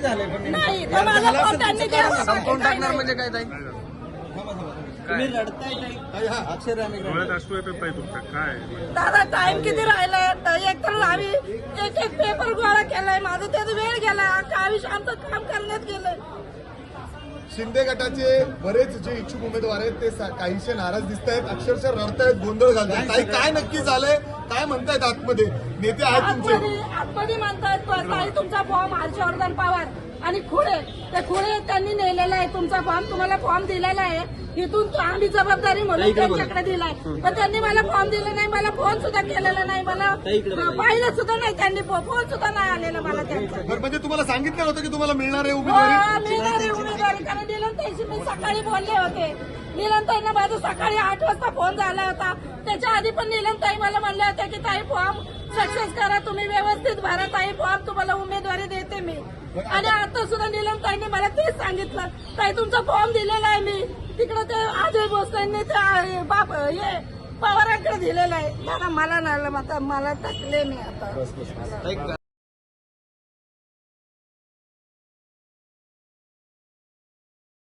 काय झालंय पण नाही तर माझा फॉर्म त्यांनी दिला. संपवून टाकणार म्हणजे काय ताई? तुम्ही रडताय ताई? अक्षर आम्ही डोळ्यात अश्रू येतात ताई तुमच्या, काय दादा टाइम किती राहिलाय? एक तर आम्ही एक पेपर गोळा केलाय, माझं त्याचा वेळ गेला, अख्खं आयुष्य आमचं काम करण्यात गेलंय. शिंदे गटाचे बरेच जे इच्छुक उमेदवार आहेत ते काहीशे नाराज दिसत आहेत, अक्षरशः रडतायत, गोंधळ घालतायत. ताई काय नक्की झालंय, काय म्हणतायत आतमध्ये? नेते आहेत तुमचे आतमध्ये म्हणतात ताई तुमचा फॉर्म हर्षवर्धन पवार आणि खुळे, ते खुळे त्यांनी नेलेला आहे तुमचा फॉर्म, तुम्हाला फॉर्म दिलेला आहे, इथून आम्ही जबाबदारी म्हणून त्यांच्याकडे दिलाय, पण त्यांनी मला फॉर्म दिला नाही, मला फोन सुद्धा केलेला नाही, मला पाहिलं सुद्धा नाही त्यांनी, फोन सुद्धा नाही आलेला मला त्यांचा. बरं, म्हणजे तुम्हाला सांगितलं होतं की तुम्हाला मिळणार आहे उमेदवारी? मिळणारी उमेदवारी, कारण निलमताईशी मी सकाळी बोलले होते. निलमताईंना माझा सकाळी 8 वाजता फोन झाला होता, त्याच्या आधी पण निलमताई मला म्हणल्या होत्या की ताई फॉर्म सक्सेस करा, तुम्ही व्यवस्थित भरा ताई फॉर्म, तुम्हाला उमेदवारी देते मी. आणि आता सुद्धा निलमताईंनी मला तेच सांगितलं, ताई तुमचा फॉर्म दिलेला आहे मी, तिकडे ते अजय भोसलेंनी ते पवारांकडे दिलेला आहे. मला मला टाकले मी आता.